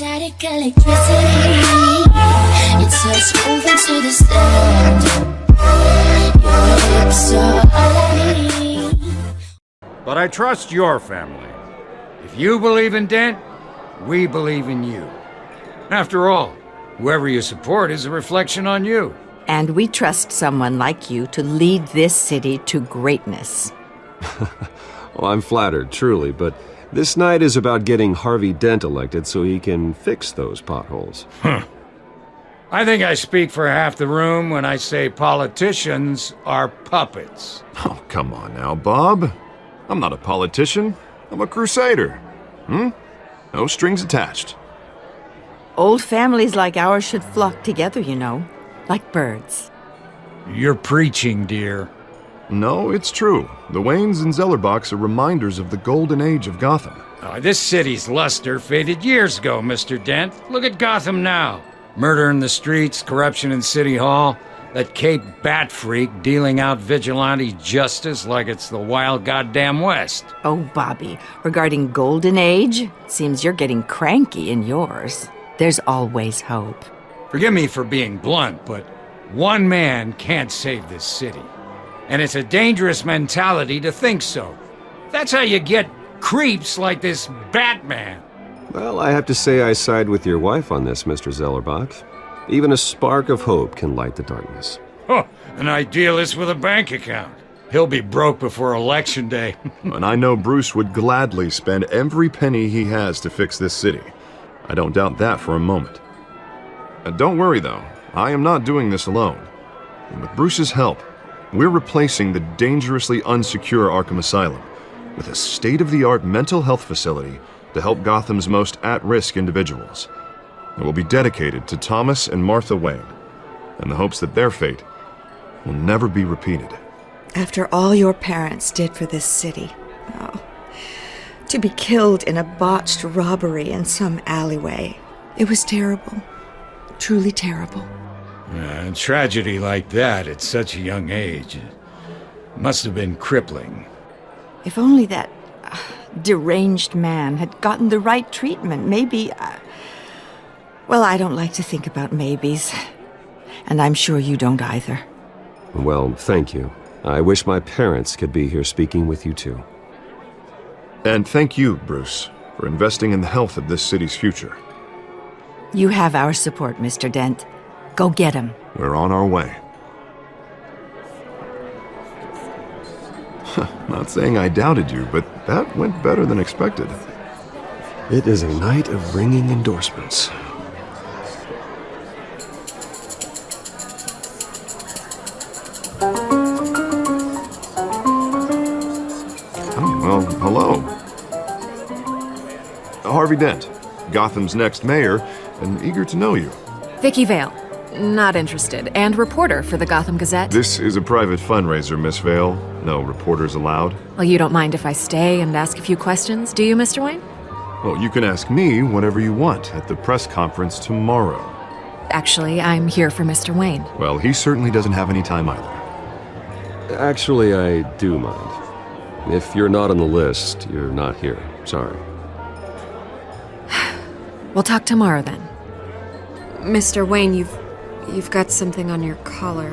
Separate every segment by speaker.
Speaker 1: Static electricity, it's us moving to the sound. Your lips are all I need.
Speaker 2: But I trust your family. If you believe in Dent, we believe in you. After all, whoever you support is a reflection on you.
Speaker 3: And we trust someone like you to lead this city to greatness.
Speaker 4: Well, I'm flattered, truly, but this night is about getting Harvey Dent elected so he can fix those potholes.
Speaker 2: I think I speak for half the room when I say politicians are puppets.
Speaker 5: Oh, come on now, Bob. I'm not a politician. I'm a crusader. No strings attached.
Speaker 3: Old families like ours should flock together, you know, like birds.
Speaker 2: You're preaching, dear.
Speaker 5: No, it's true. The Waynes and Zellerbachs are reminders of the golden age of Gotham.
Speaker 2: This city's luster faded years ago, Mr. Dent. Look at Gotham now. Murder in the streets, corruption in City Hall, that Cape Bat freak dealing out vigilante justice like it's the wild goddamn West.
Speaker 3: Oh, Bobby, regarding Golden Age, seems you're getting cranky in yours. There's always hope.
Speaker 2: Forgive me for being blunt, but one man can't save this city. And it's a dangerous mentality to think so. That's how you get creeps like this Batman.
Speaker 4: Well, I have to say I side with your wife on this, Mr. Zellerbach. Even a spark of hope can light the darkness.
Speaker 2: Oh, an idealist with a bank account. He'll be broke before Election Day.
Speaker 5: And I know Bruce would gladly spend every penny he has to fix this city. I don't doubt that for a moment. Don't worry, though. I am not doing this alone. And with Bruce's help, we're replacing the dangerously unsecure Arkham Asylum with a state-of-the-art mental health facility to help Gotham's most at-risk individuals. It will be dedicated to Thomas and Martha Wayne, in the hopes that their fate will never be repeated.
Speaker 6: After all your parents did for this city, to be killed in a botched robbery in some alleyway, it was terrible. Truly terrible.
Speaker 2: A tragedy like that at such a young age must have been crippling.
Speaker 3: If only that deranged man had gotten the right treatment, maybe... Well, I don't like to think about maybes. And I'm sure you don't either.
Speaker 4: Well, thank you. I wish my parents could be here speaking with you too.
Speaker 5: And thank you, Bruce, for investing in the health of this city's future.
Speaker 3: You have our support, Mr. Dent. Go get him.
Speaker 5: We're on our way. Not saying I doubted you, but that went better than expected.
Speaker 4: It is a night of ringing endorsements.
Speaker 5: Oh, well, hello. Harvey Dent, Gotham's next mayor, and eager to know you.
Speaker 7: Vicky Vale. Not interested. And reporter for the Gotham Gazette.
Speaker 5: This is a private fundraiser, Miss Vale. No reporters allowed.
Speaker 7: Well, you don't mind if I stay and ask a few questions, do you, Mr. Wayne?
Speaker 5: Well, you can ask me whatever you want at the press conference tomorrow.
Speaker 7: Actually, I'm here for Mr. Wayne.
Speaker 5: Well, he certainly doesn't have any time either.
Speaker 4: Actually, I do mind. If you're not on the list, you're not here. Sorry.
Speaker 7: We'll talk tomorrow then. Mr. Wayne, you've got something on your collar.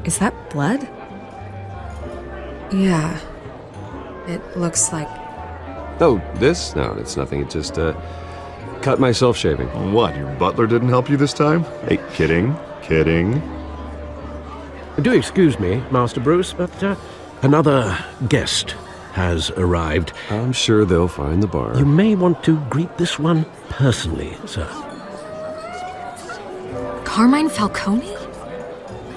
Speaker 7: Is that blood? Yeah. It looks like...
Speaker 4: Oh, this? No, it's nothing. It just, cut myself shaving.
Speaker 5: What, your butler didn't help you this time? Hey, kidding.
Speaker 8: Do excuse me, Master Bruce, but another guest has arrived.
Speaker 4: I'm sure they'll find the bar.
Speaker 8: You may want to greet this one personally, sir.
Speaker 7: Carmine Falcone?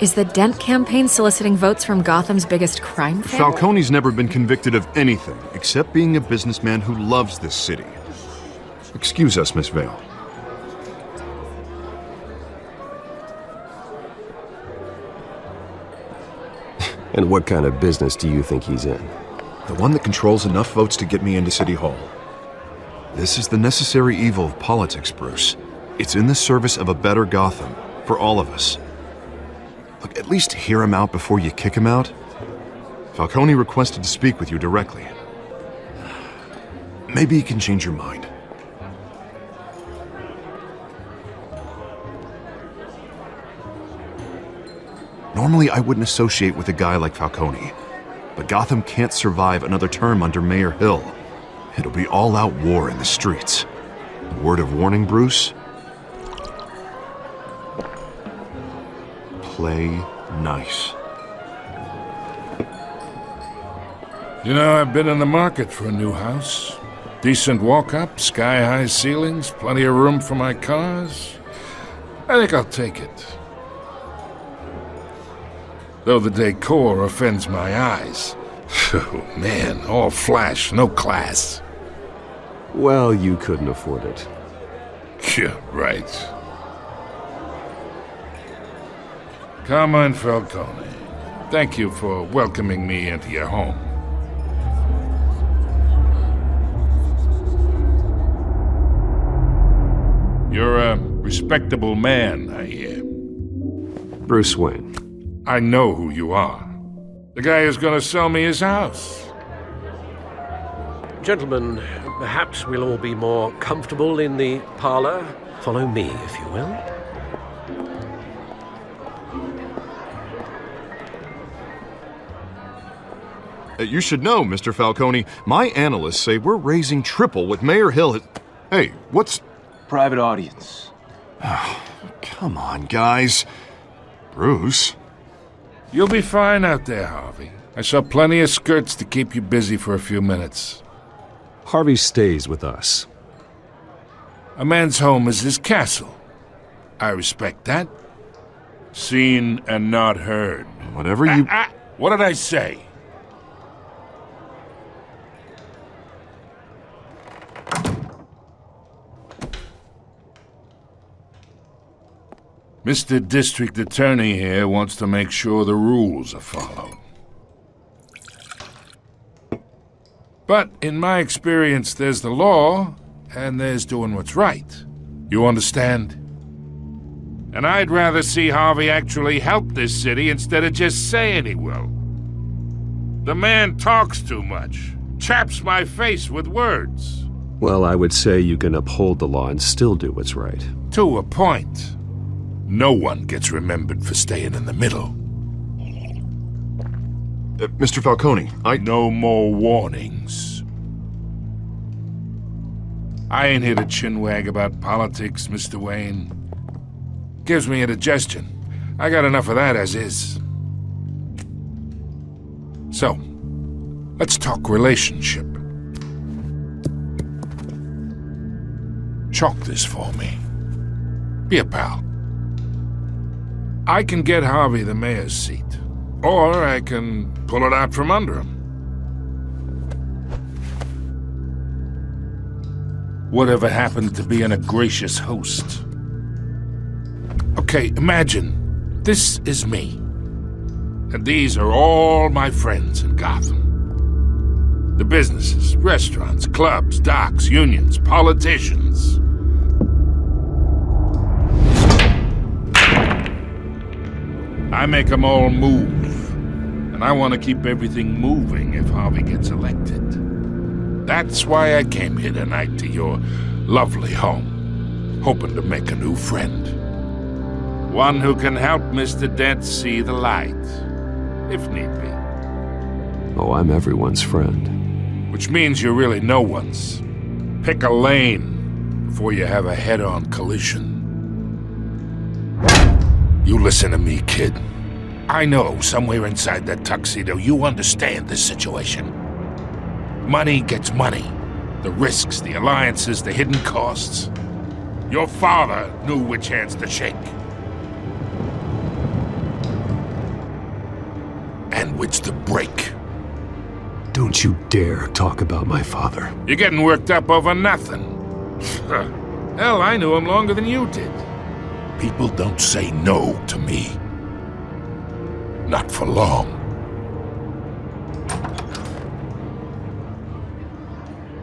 Speaker 7: Is the Dent campaign soliciting votes from Gotham's biggest crime family?
Speaker 5: Falcone's never been convicted of anything except being a businessman who loves this city. Excuse us, Miss Vale.
Speaker 4: And what kind of business do you think he's in?
Speaker 5: The one that controls enough votes to get me into City Hall. This is the necessary evil of politics, Bruce. It's in the service of a better Gotham, for all of us. Look, at least hear him out before you kick him out. Falcone requested to speak with you directly. Maybe he can change your mind. Normally, I wouldn't associate with a guy like Falcone, but Gotham can't survive another term under Mayor Hill. It'll be all-out war in the streets. A word of warning, Bruce? Play nice.
Speaker 9: You know, I've been in the market for a new house. Decent walk-up, sky-high ceilings, plenty of room for my cars. I think I'll take it. Though the decor offends my eyes. Oh, man, all flash, no class.
Speaker 4: Well, you couldn't afford it.
Speaker 9: Yeah, right. Carmine Falcone, thank you for welcoming me into your home. You're a respectable man, I hear.
Speaker 4: Bruce Wayne.
Speaker 9: I know who you are. The guy who's gonna sell me his house.
Speaker 8: Gentlemen, perhaps we'll all be more comfortable in the parlor. Follow me, if you will.
Speaker 5: You should know, Mr. Falcone, my analysts say we're raising triple what Mayor Hill has... Hey, what's...
Speaker 10: Private audience.
Speaker 5: Come on, guys. Bruce?
Speaker 9: You'll be fine out there, Harvey. I saw plenty of skirts to keep you busy for a few minutes.
Speaker 4: Harvey stays with us.
Speaker 9: A man's home is his castle. I respect that. Seen and not heard.
Speaker 5: Whatever you...
Speaker 9: What did I say? Mr. District Attorney here wants to make sure the rules are followed. But in my experience, there's the law, and there's doing what's right. You understand? And I'd rather see Harvey actually help this city instead of just saying he will. The man talks too much, chaps my face with words.
Speaker 4: Well, I would say you can uphold the law and still do what's right.
Speaker 9: To a point. No one gets remembered for staying in the middle.
Speaker 5: Mr. Falcone,
Speaker 9: No more warnings. I ain't here to chinwag about politics, Mr. Wayne. Gives me indigestion. I got enough of that as is. So, let's talk relationship. Chalk this for me. Be a pal. I can get Harvey the mayor's seat, or I can pull it out from under him. Whatever happened to being a gracious host? Okay, imagine, this is me. And these are all my friends in Gotham. The businesses, restaurants, clubs, docks, unions, politicians. I make them all move. And I want to keep everything moving if Harvey gets elected. That's why I came here tonight to your lovely home, hoping to make a new friend. One who can help Mr. Dent see the light, if need be.
Speaker 4: Oh, I'm everyone's friend.
Speaker 9: Which means you're really no one's. Pick a lane before you have a head-on collision. You listen to me, kid. I know somewhere inside that tuxedo you understand this situation. Money gets money. The risks, the alliances, the hidden costs. Your father knew which hands to shake. And which to break.
Speaker 4: Don't you dare talk about my father.
Speaker 9: You're getting worked up over nothing. Hell, I knew him longer than you did. People don't say no to me. Not for long.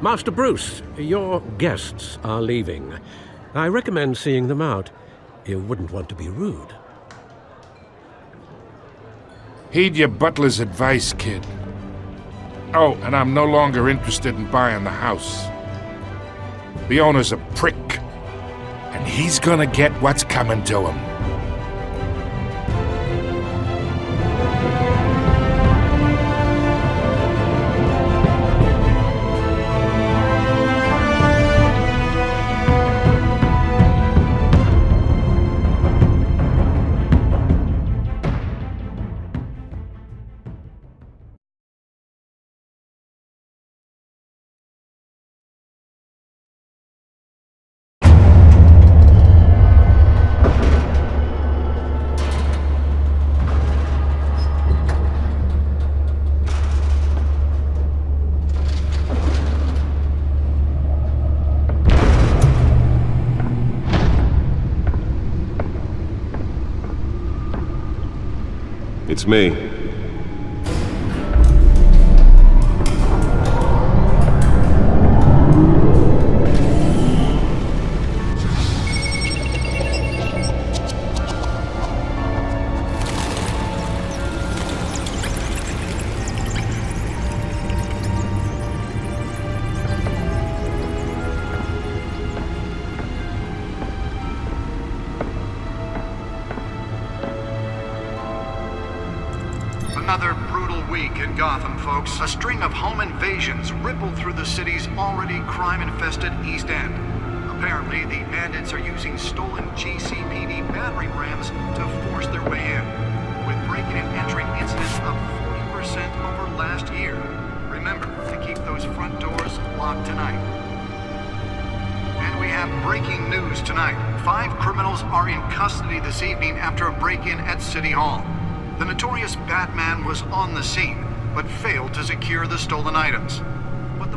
Speaker 8: Master Bruce, your guests are leaving. I recommend seeing them out. You wouldn't want to be rude.
Speaker 9: Heed your butler's advice, kid. Oh, and I'm no longer interested in buying the house. The owner's a prick, and he's gonna get what's coming to him.
Speaker 4: It's me.
Speaker 11: Another brutal week in Gotham, folks. A string of home invasions rippled through the city's already crime-infested East End. Apparently, the bandits are using stolen GCPD battering rams to force their way in, with breaking and entering incidents up 40% over last year. Remember to keep those front doors locked tonight. And we have breaking news tonight. 5 criminals are in custody this evening after a break-in at City Hall. The notorious Batman was on the scene, but failed to secure the stolen items.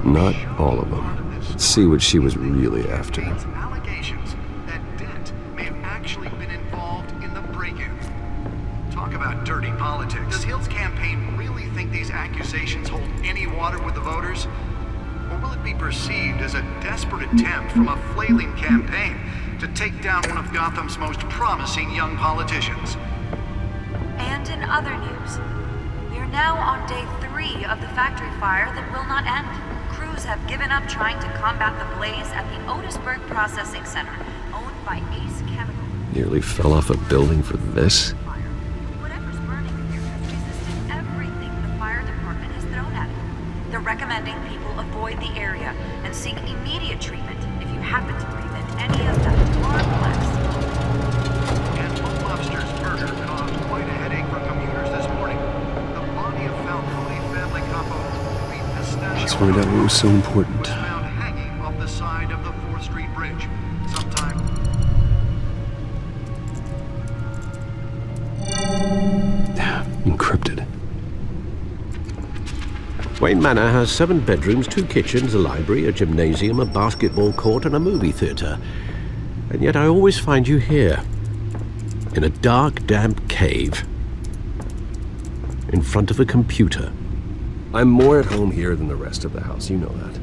Speaker 4: Not all of them. Let's see what she was really after.
Speaker 11: Allegations that Dent may have actually been involved in the break-in. Talk about dirty politics. Does Hill's campaign really think these accusations hold any water with the voters? Or will it be perceived as a desperate attempt from a flailing campaign to take down one of Gotham's most promising young politicians?
Speaker 12: And in other news, we are now on day 3 of the factory fire that will not end. Crews have given up trying to combat the blaze at the Otisburg Processing Center, owned by Ace Chemical.
Speaker 4: Nearly fell off a building for this?
Speaker 12: Whatever's burning here has resisted everything the fire department has thrown at it. They're recommending people avoid the area and seek immediate treatment if you happen to breathe in any of that marvelous.
Speaker 11: And Lobster's murder caused quite a headache for commuters this morning. The body of Falcone family couple, the pistachio.
Speaker 4: Let's find out what was so important.
Speaker 11: Was found hanging off the side of the 4th Street Bridge. Sometime.
Speaker 4: Encrypted.
Speaker 8: Wayne Manor has 7 bedrooms, 2 kitchens, a library, a gymnasium, a basketball court, and a movie theater. And yet I always find you here, in a dark, damp cave, in front of a computer.
Speaker 4: I'm more at home here than the rest of the house, you know that.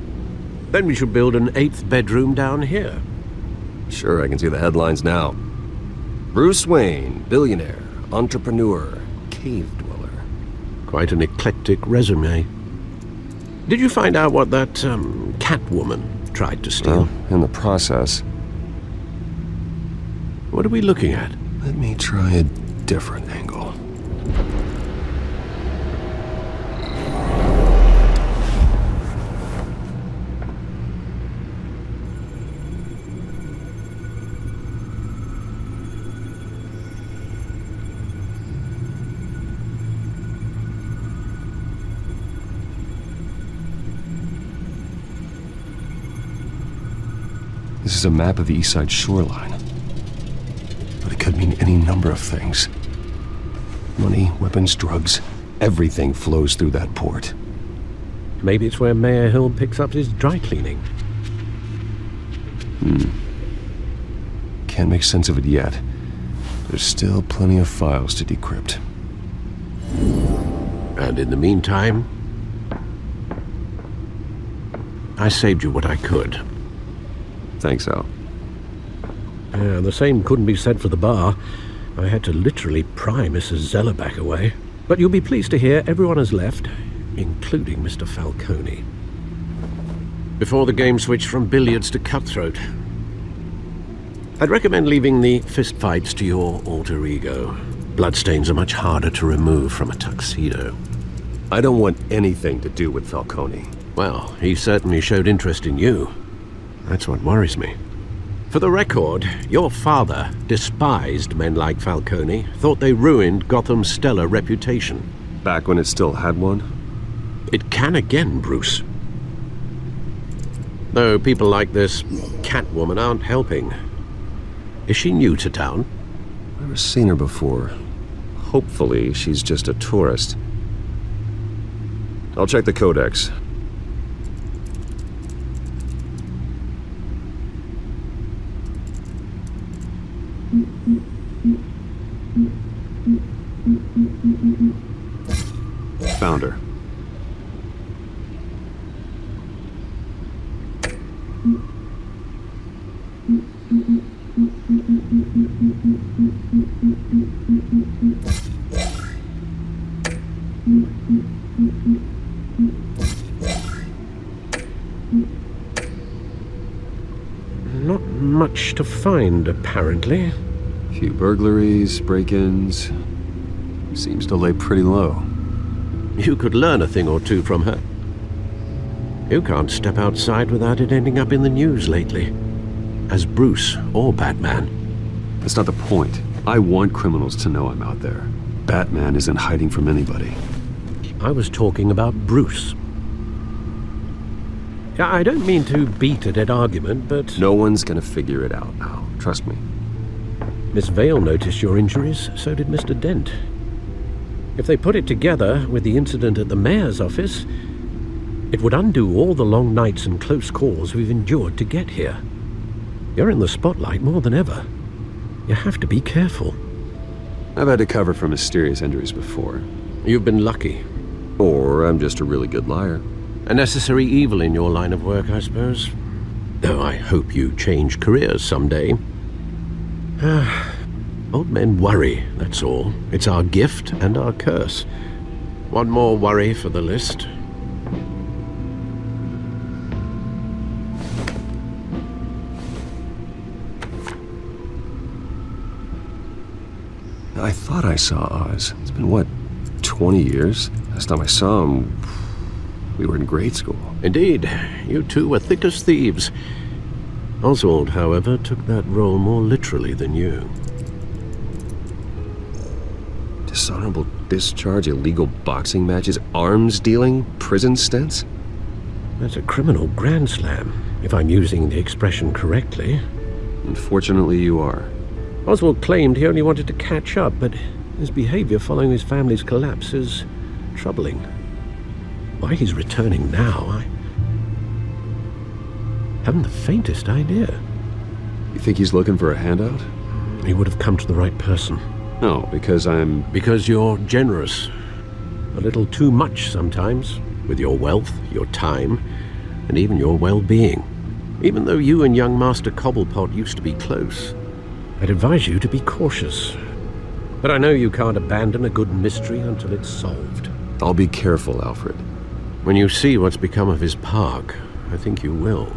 Speaker 8: Then we should build an 8th bedroom down here.
Speaker 4: Sure, I can see the headlines now. Bruce Wayne, billionaire, entrepreneur, cave dweller.
Speaker 8: Quite an eclectic resume. Did you find out what that, Catwoman tried to steal?
Speaker 4: Well, in the process.
Speaker 8: What are we looking at?
Speaker 4: Let me try a different angle. This is a map of the East Side shoreline. But it could mean any number of things. Money, weapons, drugs, everything flows through that port.
Speaker 8: Maybe it's where Mayor Hill picks up his dry cleaning.
Speaker 4: Can't make sense of it yet. There's still plenty of files to decrypt.
Speaker 8: And in the meantime, I saved you what I could.
Speaker 4: Thanks, Al.
Speaker 8: Yeah, the same couldn't be said for the bar. I had to literally pry Mrs. Zellerback away. But you'll be pleased to hear everyone has left, including Mr. Falcone. before the game switched from billiards to cutthroat. I'd recommend leaving the fistfights to your alter ego. Bloodstains are much harder to remove from a tuxedo.
Speaker 4: I don't want anything to do with Falcone.
Speaker 8: Well, he certainly showed interest in you. That's what worries me. For the record, your father despised men like Falcone, thought they ruined Gotham's stellar reputation.
Speaker 4: Back when it still had one?
Speaker 8: It can again, Bruce. Though people like this Catwoman aren't helping. Is she new to town?
Speaker 4: Never seen her before. Hopefully, she's just a tourist. I'll check the codex. Found her.
Speaker 8: Not much to find, apparently.
Speaker 4: A few burglaries, break-ins. Seems to lay pretty low.
Speaker 8: You could learn a thing or two from her. You can't step outside without it ending up in the news lately. As Bruce or Batman.
Speaker 4: That's not the point. I want criminals to know I'm out there. Batman isn't hiding from anybody.
Speaker 8: I was talking about Bruce. I don't mean to beat a dead argument, but...
Speaker 4: No one's gonna figure it out now. Trust me.
Speaker 8: Miss Vale noticed your injuries, so did Mr. Dent. If they put it together with the incident at the mayor's office, it would undo all the long nights and close calls we've endured to get here. You're in the spotlight more than ever. You have to be careful.
Speaker 4: I've had to cover for mysterious injuries before.
Speaker 8: You've been lucky.
Speaker 4: Or I'm just a really good liar.
Speaker 8: A necessary evil in your line of work, I suppose. Though I hope you change careers someday. Old men worry, that's all. It's our gift and our curse. One more worry for the list.
Speaker 4: I thought I saw Oz. It's been, what, 20 years? Last time I saw him, we were in grade school.
Speaker 8: Indeed. You two were thick as thieves. Oswald, however, took that role more literally than you.
Speaker 4: Dishonorable discharge, illegal boxing matches, arms dealing, prison stints?
Speaker 8: That's a criminal grand slam, if I'm using the expression correctly.
Speaker 4: Unfortunately, you are.
Speaker 8: Oswald claimed he only wanted to catch up, but his behavior following his family's collapse is troubling. Why he's returning now, I haven't the faintest idea.
Speaker 4: You think he's looking for a handout?
Speaker 8: He would have come to the right person.
Speaker 4: No, because
Speaker 8: Because you're generous. A little too much sometimes, with your wealth, your time, and even your well-being. Even though you and young Master Cobblepot used to be close, I'd advise you to be cautious. But I know you can't abandon a good mystery until it's solved.
Speaker 4: I'll be careful, Alfred.
Speaker 8: When you see what's become of his park, I think you will.